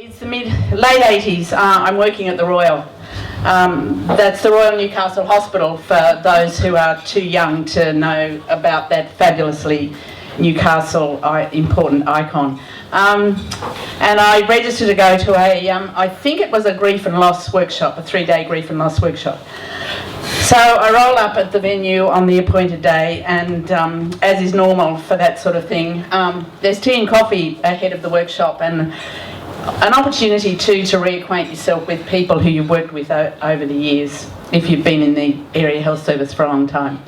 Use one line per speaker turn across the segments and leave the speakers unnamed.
It's the late 80s. I'm working at the Royal. That's the Royal Newcastle Hospital for those who are too young to know about that fabulously Newcastle important icon. And I registered to go to I think it was a grief and loss workshop, a 3-day grief and loss workshop. So I roll up at the venue on the appointed day, and as is normal for that sort of thing, there's tea and coffee ahead of the workshop and an opportunity to reacquaint yourself with people who you've worked with over the years, if you've been in the area health service for a long time.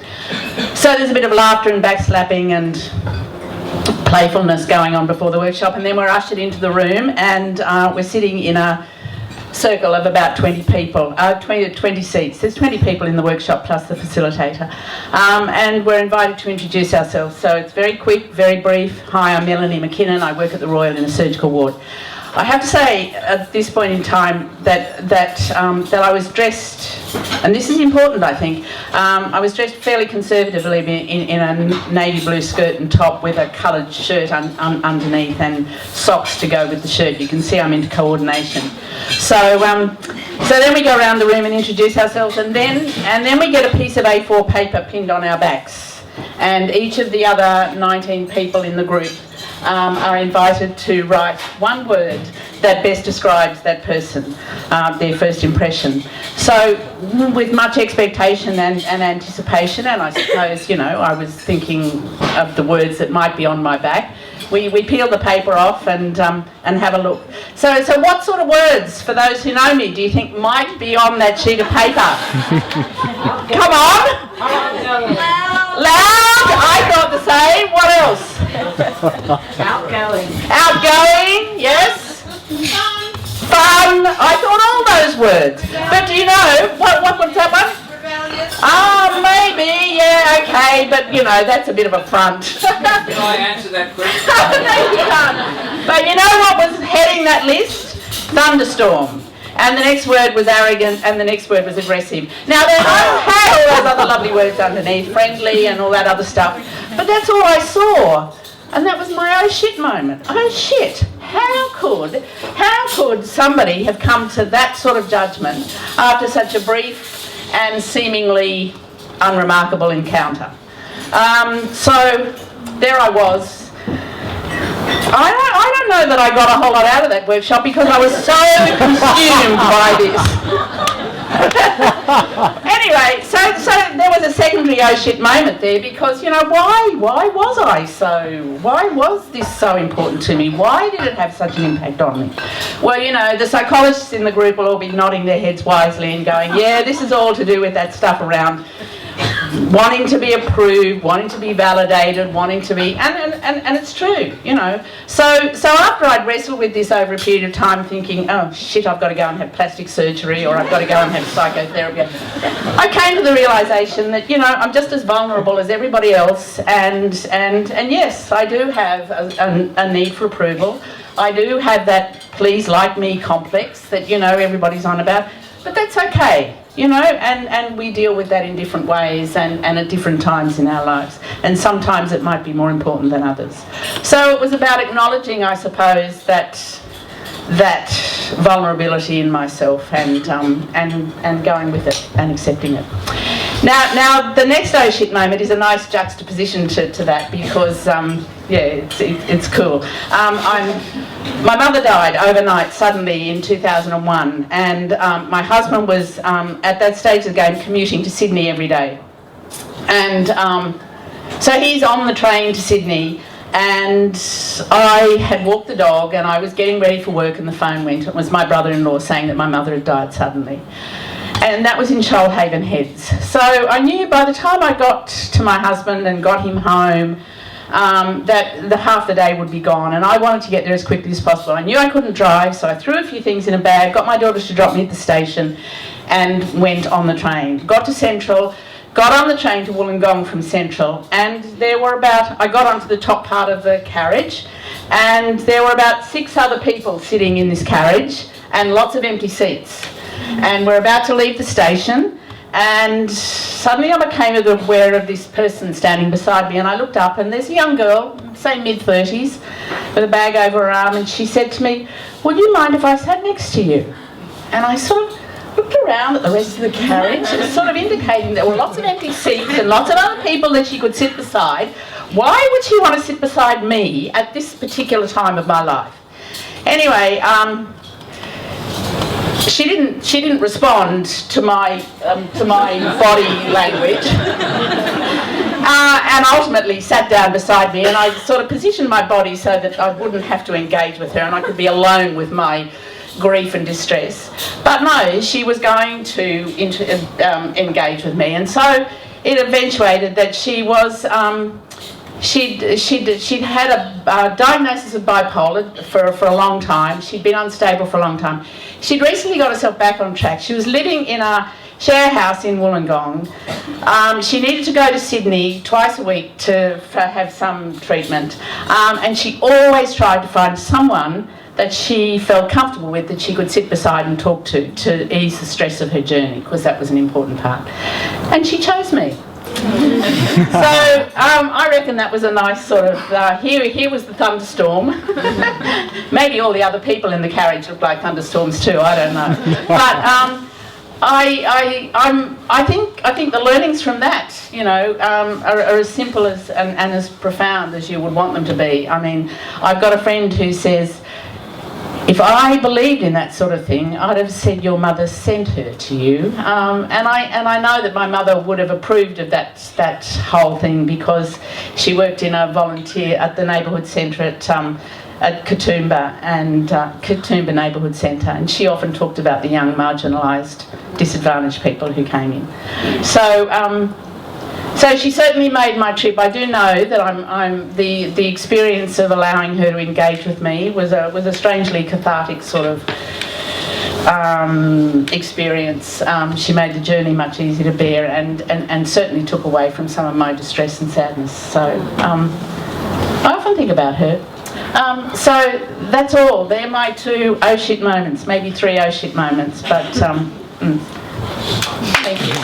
So there's a bit of laughter and backslapping and playfulness going on before the workshop, and then we're ushered into the room, and we're sitting in a circle of about 20 people, 20 seats. There's 20 people in the workshop plus the facilitator, and we're invited to introduce ourselves. So it's very quick, very brief. Hi, I'm Melanie McKinnon. I work at the Royal in a surgical ward. I have to say at this point in time that I was dressed, and this is important I think, I was dressed fairly conservatively in a navy blue skirt and top with a coloured shirt underneath and socks to go with the shirt. You can see I'm into coordination. So then we go around the room and introduce ourselves, and then we get a piece of A4 paper pinned on our backs, and each of the other 19 people in the group are invited to write one word that best describes that person, their first impression. So with much expectation and anticipation, and I suppose, you know, I was thinking of the words that might be on my back, we peel the paper off and have a look. So what sort of words, for those who know me, do you think might be on that sheet of paper? Come on! Loud! I thought the same. What else? Outgoing. Outgoing, yes. Fun. I thought all those words. But do you know, what's that one? Rebellious. Maybe, yeah, okay, but you know, that's a bit of a front.
Can I answer that question?
No, you can't. But you know what was heading that list? Thunderstorm. And the next word was arrogant, and the next word was aggressive. Now, they had all those other lovely words underneath, friendly and all that other stuff, but that's all I saw. And that was my oh shit moment. Oh shit, how could somebody have come to that sort of judgment after such a brief and seemingly unremarkable encounter? So there I was. I don't know that I got a whole lot out of that workshop because I was so consumed by this. Anyway, so there was a secondary oh shit moment there because, you know, why was this so important to me? Why did it have such an impact on me? Well, you know, the psychologists in the group will all be nodding their heads wisely and going, yeah, this is all to do with that stuff around wanting to be approved, wanting to be validated, wanting to be, and it's true, you know. So after I'd wrestled with this over a period of time thinking, oh shit, I've got to go and have plastic surgery, or I've got to go and have psychotherapy, I came to the realisation that, you know, I'm just as vulnerable as everybody else, and yes, I do have a need for approval. I do have that please like me complex that, you know, everybody's on about, but that's okay. You know, and we deal with that in different ways and at different times in our lives. And sometimes it might be more important than others. So it was about acknowledging, I suppose, that vulnerability in myself and going with it and accepting it. Now the next oh shit moment is a nice juxtaposition to that because, yeah, it's cool. My mother died overnight suddenly in 2001, and my husband was at that stage of the game commuting to Sydney every day. And so he's on the train to Sydney, and I had walked the dog and I was getting ready for work and the phone went. It was my brother-in-law saying that my mother had died suddenly. And that was in Shoalhaven Heads. So I knew by the time I got to my husband and got him home that half the day would be gone, and I wanted to get there as quickly as possible. I knew I couldn't drive, so I threw a few things in a bag, got my daughters to drop me at the station and went on the train. Got to Central, got on the train to Wollongong from Central, and I got onto the top part of the carriage, and there were about 6 other people sitting in this carriage and lots of empty seats. And we're about to leave the station, And suddenly I became aware of this person standing beside me, and I looked up and there's a young girl, say mid-30s, with a bag over her arm, and she said to me, "Would you mind if I sat next to you?" And I sort of looked around at the rest of the carriage, sort of indicating there were lots of empty seats and lots of other people that she could sit beside. Why would she want to sit beside me at this particular time of my life? Anyway, she didn't respond to my body language, and ultimately sat down beside me, and I sort of positioned my body so that I wouldn't have to engage with her and I could be alone with my grief and distress. But no, she was going to engage with me, and so it eventuated that she was she'd had a diagnosis of bipolar for a long time. She'd been unstable for a long time. She'd recently got herself back on track. She was living in a share house in Wollongong. She needed to go to Sydney twice a week to have some treatment, and she always tried to find someone that she felt comfortable with, that she could sit beside and talk to ease the stress of her journey, because that was an important part. And she chose me. So I reckon that was a nice sort of, here was the thunderstorm. Maybe all the other people in the carriage looked like thunderstorms too, I don't know. But I think the learnings from that, you know, are as simple as and as profound as you would want them to be. I mean, I've got a friend who says, if I believed in that sort of thing, I'd have said your mother sent her to you, and I know that my mother would have approved of that whole thing, because she worked in a volunteer at the neighbourhood centre at Katoomba and Katoomba Neighbourhood Centre, and she often talked about the young, marginalised, disadvantaged people who came in. So she certainly made my trip. I do know that the experience of allowing her to engage with me was a strangely cathartic sort of experience. She made the journey much easier to bear, and certainly took away from some of my distress and sadness. So I often think about her. So that's all. They're my 2 oh shit moments, maybe 3 oh shit moments, but thank you.